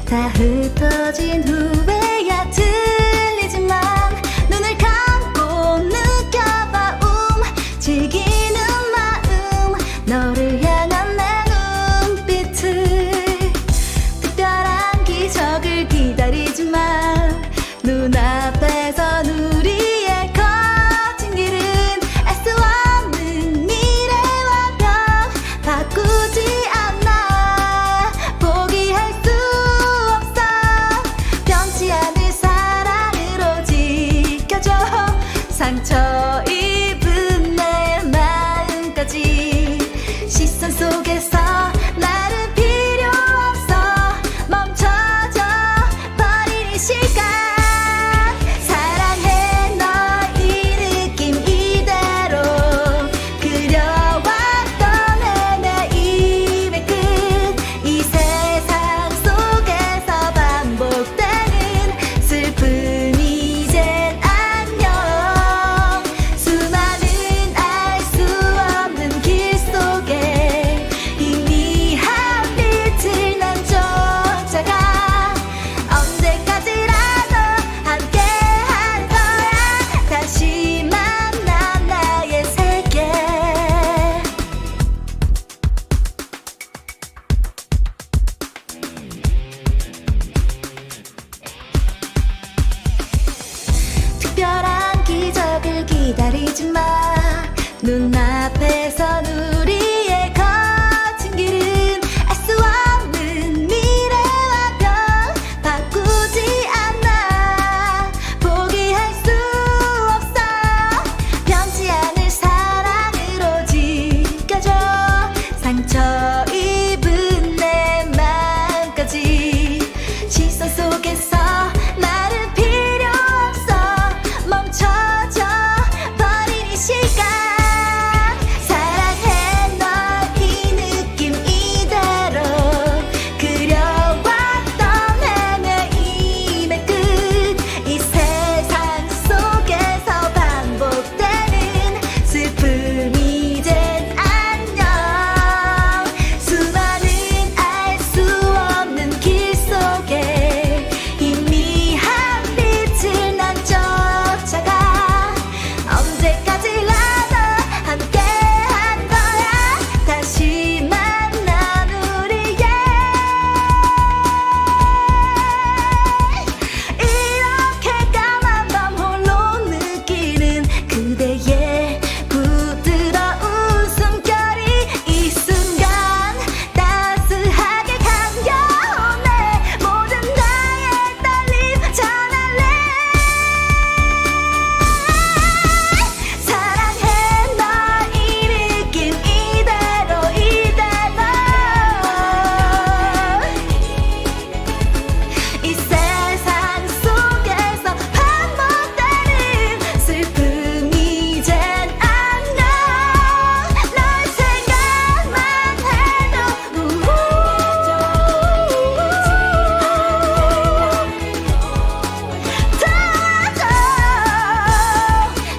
다 흩어진 후에야 들리지만 눈을 감고 느껴봐 움직이는 마음 너를 향한 내 눈빛을 특별한 기적을 기다리지만 눈앞에선 우리의 거친 길은 알 수 없는 미래와 변 바꾸지 않아 포기할 수 없어 변치 않을 사랑으로 지켜줘 상처 입은 내 마음까지 시선 속에서 나를 필요 없어 멈춰져 버린 이 시간 사랑해 너 이 느낌 이대로 그려왔던 내 입의 끝 이 세상 속에서 반복되는 슬픔 이젠 안녕 수많은 알 수 없는 길 속에 희미한 빛을 난 쫓아가 언제까지라도 함께할 거야 다시 만난 나의 세계 특별한 기적을 기다리지만 눈앞에선 우리의 거친 길은 알 수 없는 미래와 변 바꾸지 않아 포기할 수 없어 변치 않을 사랑으로 지켜줘 상처 입은 내 마음까지 시선 속에서 나를 필요 없어 멈춰져 버린 이 시간 사랑해 너 이 느낌 이대로 그려왔던 내 입의 끝 이 세상 속에서 반복되는 슬픔 이젠 안녕 수많은 알 수 없는 길 속에 희미한 빛을 난 쫓아가 언제까지라도 함께한 거야 다시 만난 우리의 이렇게 까만 밤 홀로 느끼는 그대의 부드러운 숨결이 이 순간 따스하게 감겨오네 모든 나의 떨림 전할래 사랑해 너 이 느낌 이대로 이 세상 속에서 반복되는 슬픔 이젠 안녕 널 생각만 해도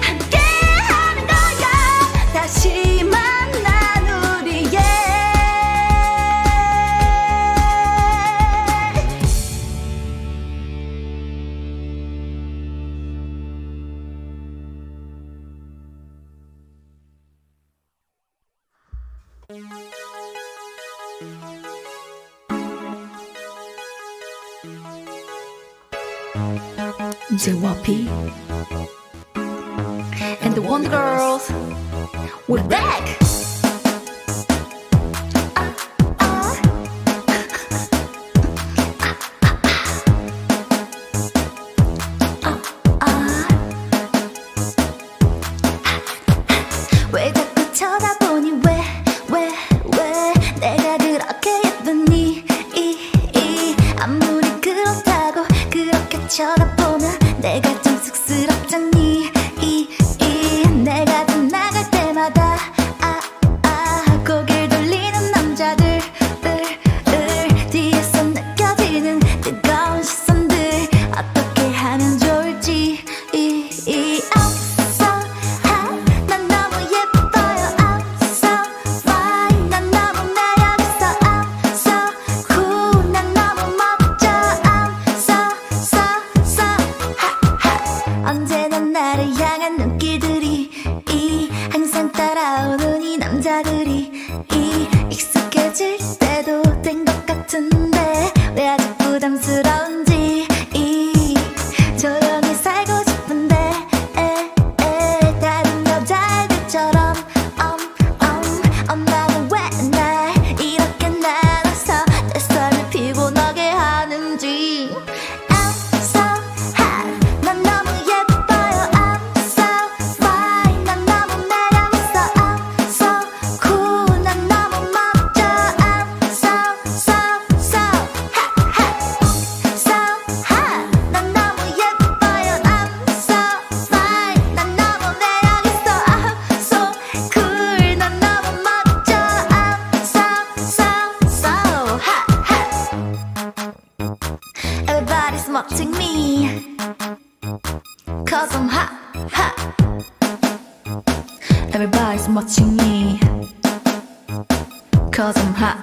함께하는 거야 다시 만난 우리의 JYP and the Wonder Girls we're back 왜 자꾸 쳐다보니 왜 내가 그렇게 예쁘니 아무리 그렇다고 그렇게 쳐다보면 내가 좀 쑥스럽잖니 내가 좀 나갈 때마다 고개를 돌리는 남자들 뒤에서 느껴지는 뜨거운 시선들 어떻게 하면 좋을지 난 너무 예뻐요 I'm so fine 난 너무 매력있어 I'm so cool 난 너무 멋져 같은데 왜 아직 부담스러운지 조용히 살고 싶은데 다른 여자애들처럼 엄마는 왜 날 이렇게 나눠서 내 삶을 피곤하게 하는지. I'm so hot, 난 너무 예뻐요. I'm so fine, 난 너무 매력있어. I'm so cool, 난 너무 멋져. I'm so hot, so hot, 난 너무 예뻐요. I'm so fine, 난 너무 매력있어. I'm so cool, 난 너무 멋져. I'm so hot. Everybody's watching me, 'cause I'm hot. Everybody's watching me, 'cause I'm hot.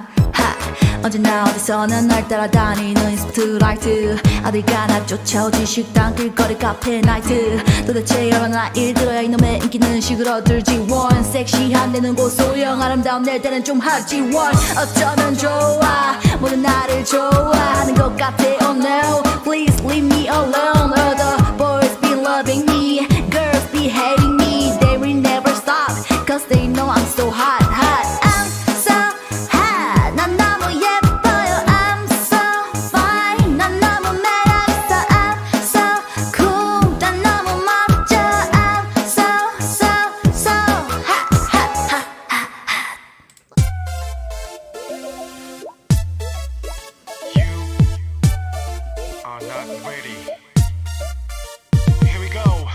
언제나 어디서나 날 따라다니는 스포트라이트, 어딜 가나 쫓아오지 식당 길거리 카페 나이트. 도대체 얼마나 일들어야 이놈의 인기는 시그러들지 원. 섹시한 내는 고소영, 아름다운 낼 때는 좀 하지 원. 어쩌면 좋아, 모든 나를 좋아하는 것 같아. Oh no, please leave me alone. All the boys be loving me, girls be hating me. They will never stop, 'cause they know I'm so hot. I'm so hot, 난 너무 예뻐요. I'm so fine, 난 너무 매력있어. I'm so cool, 난 너무 멋져. I'm so hot. You are not ready. Here we go.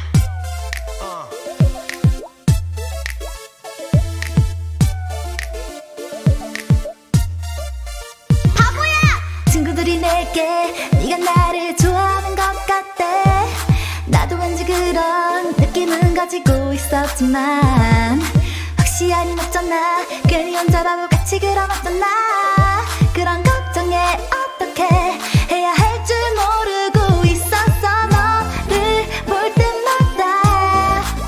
친구들이 내게 네가 나를 좋아하는 것 같대. 나도 왠지 그런 느낌은 가지고 있었지만 혹시 아님 없잖아. 괜히 혼자 바보같이 그럼 어쩌나. 그런 걱정에 어떻게 해야 할 줄 모르고 있었어. 너를 볼 때마다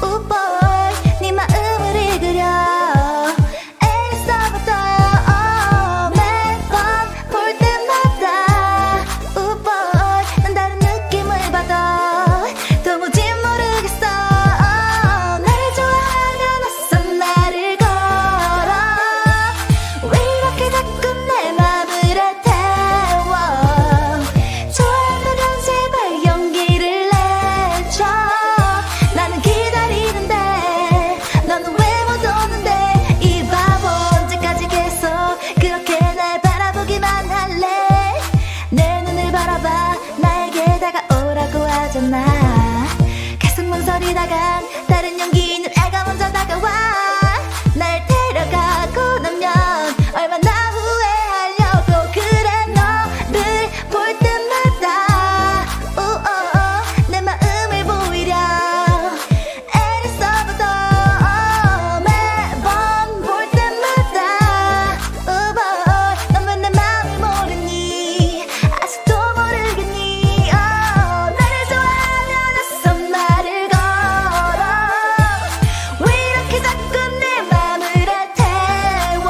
우보이 네 마음을 읽으려 애써부터 매번 볼 때마다 우보이 난 다른 느낌을 받아. 도무지 모르겠어. 나를 좋아하면 낯선 말을 걸어. 왜 이렇게 자꾸 내 맘을 태워. 좋아한다면 제발 용기를 내줘. 나는 기다리는데 너는 왜 못 오는데. 이 바보 언제까지 계속 그렇게 날 바라보기만 할래. 내 눈을 바라봐 나에게 다가오라고 하잖아. 계속 망설이다간 다른 용기는 애가 먼저 다가와. 날 데려가고 나면 얼마나 후회하려고 그래. 너를 볼 때마다 내 마음을 보이려 애써부터 매번 볼 때마다 넌 왜 내 마음을 모르니. 아직도 모르겠니. 나를 좋아하면 낯선 말을 걸어. 왜 이렇게 자꾸 내 맘을 태워.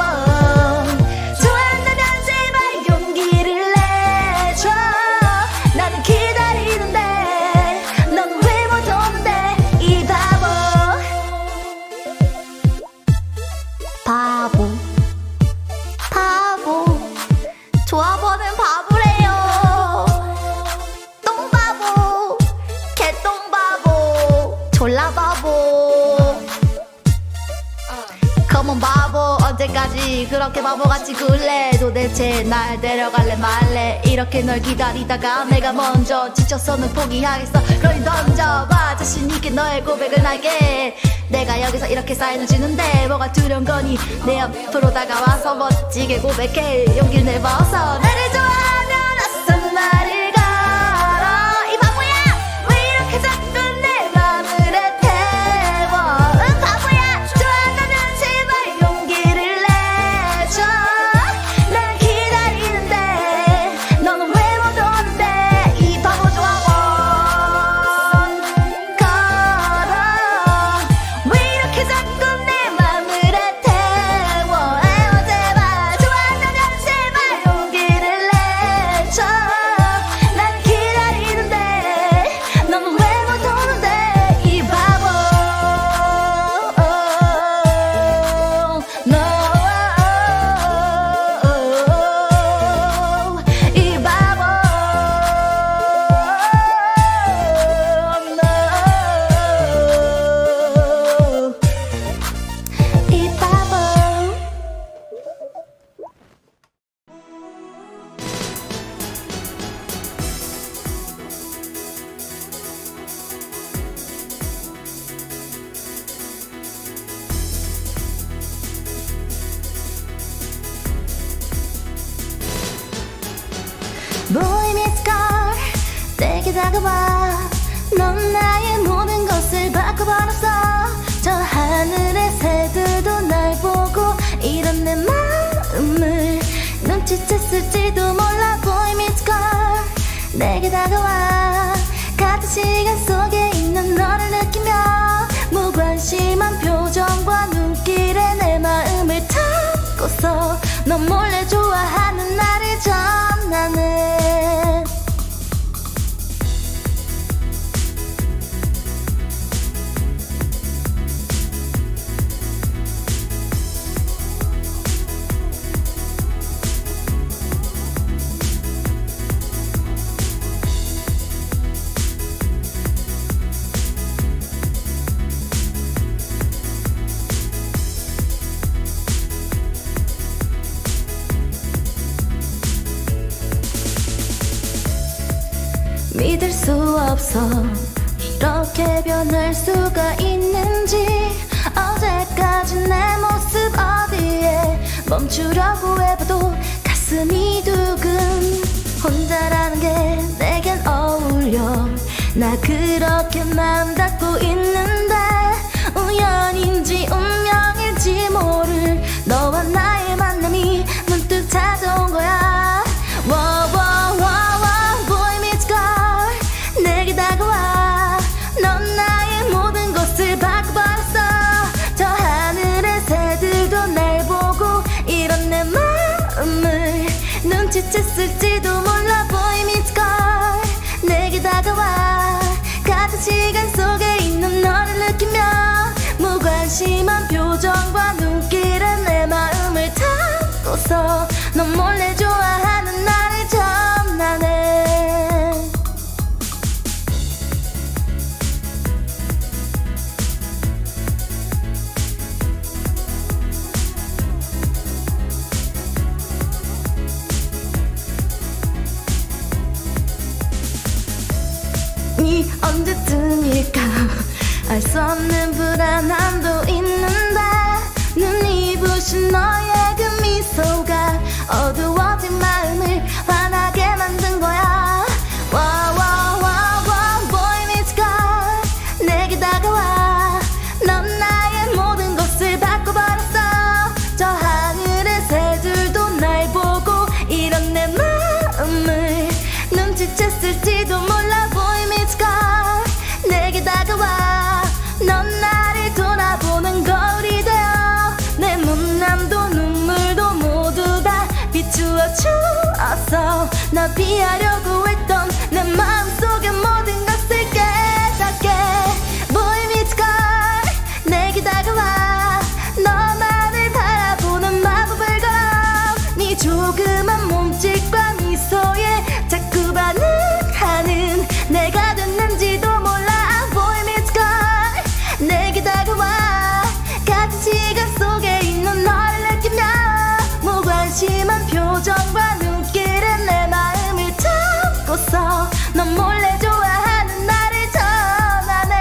좋아한다면 제발 용기를 내줘. 나는 기다리는데 너는 왜 못 오는데. 이 바보 좋아보는 바보래요. 똥바보, 개똥바보, 졸라바보. Come on 바보, 언제까지 그렇게 바보같이 굴래. 도대체 날 데려갈래 말래. 이렇게 널 기다리다가 내가 먼저 지쳐서는 포기하겠어. 그러니 던져봐 자신있게 너의 고백을 날게. 내가 여기서 이렇게 사인을 주는데 뭐가 두려운 거니. 내 옆으로 다가와서 멋지게 고백해. 용기를 내봐서 나를 좋아하면 낯선 말을 걸어. 이 바보야 왜 이렇게 자꾸 내 맘을 태워. 응 바보야 좋아한다면 제발 용기를 내줘. 난 기다리는데 너는 왜 못 오는데. 이 바보 좋아원 걸어. 왜 이렇게 자꾸 내 맘을 태워. 제발 좋아한다면 제발 용기를 Boy meets girl 내게 다가와 넌 나의 모든 것을 바꿔버렸어 저 하늘의 새들도 날 보고 이런 내 마음을 눈치챘을지도 몰라 Boy meets girl 내게 다가와 같은 시간 속에 있는 너를 느끼며 무관심한 표정과 눈길에 내 마음을 타고서 넌 몰래 좋아하는 나를 전하네 믿을 수 없어 이렇게 변할 수가 있는지 어제까지 내 모습 어디에 멈추려고 해봐도 가슴이 두근 혼자라는 게 내겐 어울려 나 그렇게 마음 닫고 있는데 우연인지 운명일지 모를 너와 나의 만남이 문득 찾아온 거야 Boy meets girl 내게 다가와 넌 나의 모든 것을 바꿔버렸어 저 하늘의 새들도 날 보고 이런 내 마음을 눈치챘을지도 몰라 Boy meets girl 내게 다가와 같은 시간 속에 있는 너를 느끼며 무관심한 표정과 눈길에 내 마음을 타고서 넌 몰래 좋아하는 나를 전하네 이 언제쯤일까 알 수 없는 불안함도 있는데 눈이 부신 너의 그 미소가 어두워진 마음을 환하게 만든 거야 Boy meets girl 내게 다가와 넌 나의 모든 것을 바꿔버렸어 저 하늘의 새들도 날 보고 이런 내 마음을 눈치챘을지도 몰라 Boy meets girl 내게 다가와 넌 나를 돌아보는 거울이 되어 내 못남도 눈물도 모두 다 비추어 주었어 나 피하려고 했던 내 마음속의 모든 것을 깨닫게 Boy meets girl 내게 다가와 너만을 바라보는 마법을 걸어 네 조그만 몸짓과 미소에 자꾸 반응하는 내가 됐는지도 몰라 Boy meets girl 내게 다가와 같은 시간 속에 있는 너를 느끼며 무관심한 표정과 눈길에 내 마음을 타고서 넌 몰래 좋아하는 나를 전하네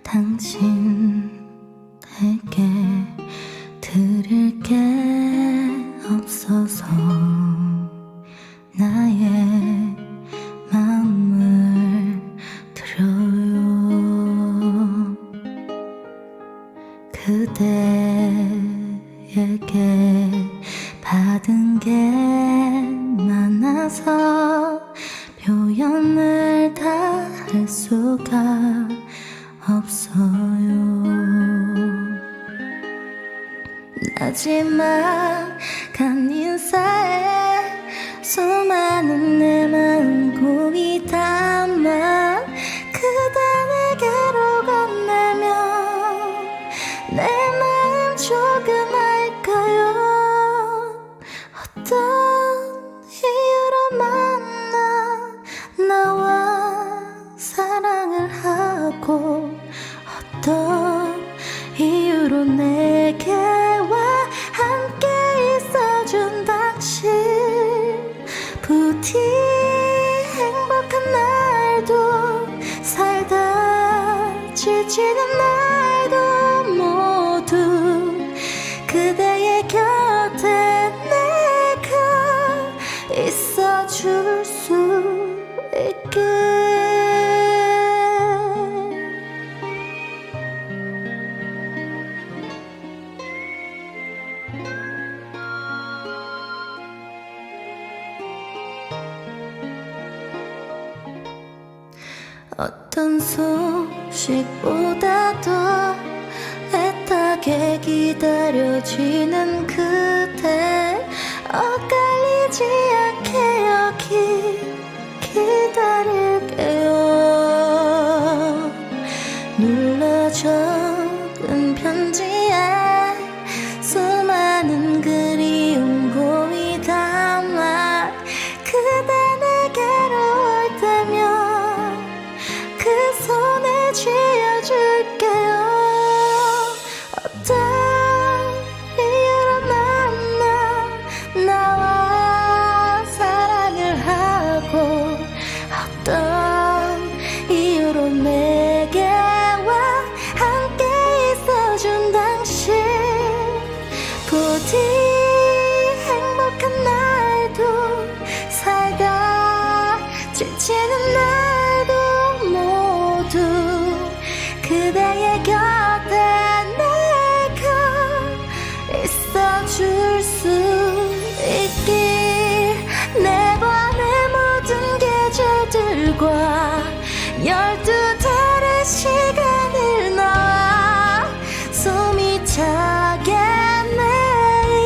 당신에게 드릴 게 없어서 나의 마음을 표현을 다 할 수가 없어요. 마지막한 인사에 수많은 내 마음 고이 담아 그대 내게로 건네면 내 마음 조금 알까요? 어떤 이유로 만나 나와 사랑을 하고 어떤 이유로 내게와 함께 있어준 당신 부디 행복한 날도 살다 지치는 날도 모두 그대의 곁에 내가 있어줄 수 있게. 어떤 소식보다도 애타게 기다려지는 그대 엇갈리지 않게 여기 기다릴게요. 눌러 적은 편지에 수많은 그리움 고이 담아 그대 내게로 올 때면 그 손에 쥐어줄게요. 어떤 이유로 만나 나와 사랑을 하고 어떤 이유로 내게와 함께 있어준 당신 부디 행복한 날도 살다 지치는 날도 모두 그대의 곁에 내가 있어줄 수 있길. 매번의 모든 계절들과 12달의 시간을 나와 숨이 차게 매일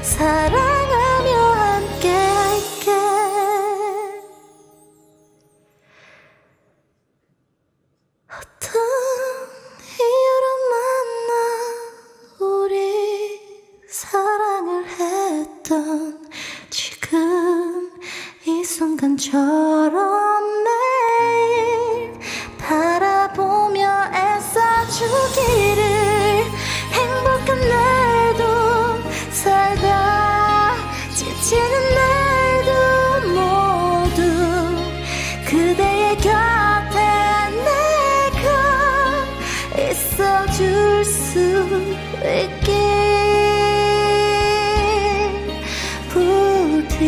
사랑하며 함께 할게. 어떤 이유로 만나 우리 사랑을 했던 지금 이 순간처럼 매일 바라보며 애써주기를. 행복한 날도 살다 지치는 날도 모두 그대의 곁에 내가 있어줄 수 있길. 부디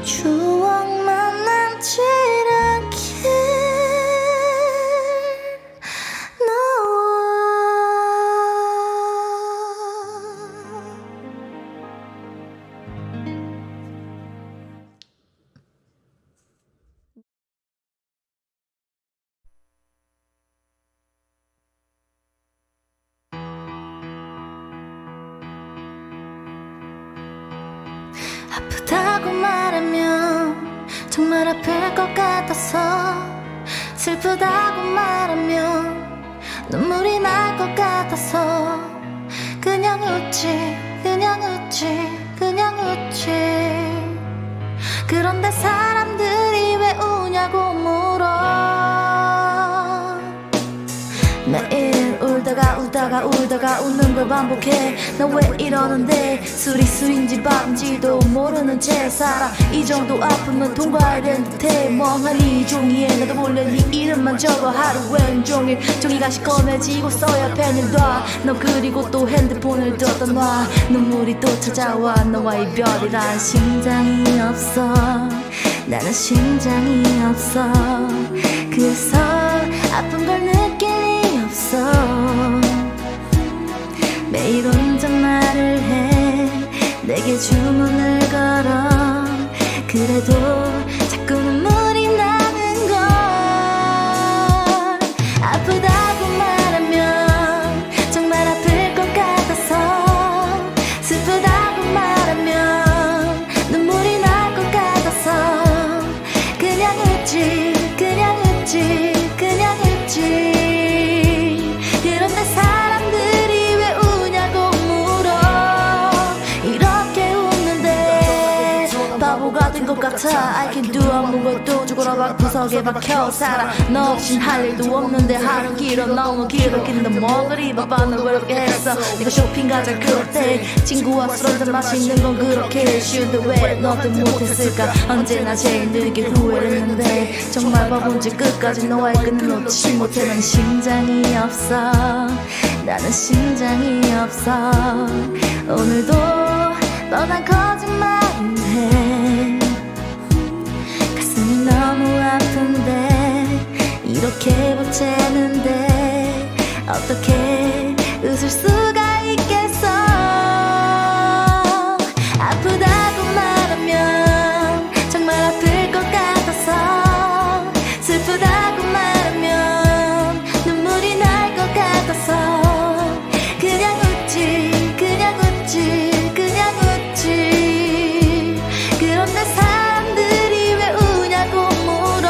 추억만 남지 않길. 아프다고 말하면 정말 아플 것 같아서 슬프다고 말하면 눈물이 날 것 같아서 그냥 웃지 그냥 웃지 그냥 웃지. 그런데 사람들이 왜 우냐고 물어. 매일 울다가 웃는 걸 반복해. 나 왜 이러는데 술인지 밥인지도 모르는 채 살아. 이 정도 아픔은 통과해야 된 듯해. 멍하니 종이에 나도 몰래 네 이름만 적어. 하루 왼종일 종이가시 꺼내지고 써야 펜을 놔. 너 그리고 또 핸드폰을 뜯어놔. 눈물이 또 찾아와. 너와 이별이란 심장이 없어. 나는 심장이 없어. 그래서 아픈 걸 느낄 리 없어. 매일 혼잣말을 해. 내게 주문을 그래도 자꾸 눈물이 나는 걸 아프다고 말하면 정말 아플 것 같아서 슬프다고 말하면 눈물이 날 것 같아서 그냥 웃지 그냥 웃지 그냥 웃지 그런데 사람들이 왜 우냐고 물어 이렇게 웃는데 바보가 된 것 같아 I can do 아무것도 죽어라 막 구석에 박혀 살아 너 없인 할 일도 없는데 하루 길어 너무 길어 긴데 뭐 그리 바빠 널 외롭게 했어 네가 쇼핑 가자 그럴 때 친구와 술 한잔 마시는 건 그렇게 쉬운데 왜 너도 못했을까 언제나 제일 늦게 후회를 했는데 정말 바본지 끝까지 너와의 끈을 놓지 못해 난 심장이 없어 나는 심장이 없어 오늘도 뻔한 거짓말을 해 가슴이 너무 아픈데 이렇게 보채는데 어떻게 웃을 수가 있겠어 아프다고 말하면 정말 아플 것 같아서 슬프다고 말하면 눈물이 날 것 같아서 그냥 웃지 그냥 웃지 그냥 웃지 그런데 사람들이 왜 우냐고 물어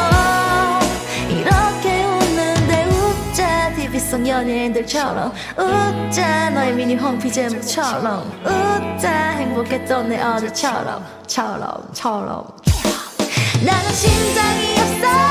이렇게 웃는데 웃자 TV속 연예인들처럼 웃자 너의 미니 홈피 제목처럼 웃자 행복했던 내 어제처럼 처럼 나는 심장이 없어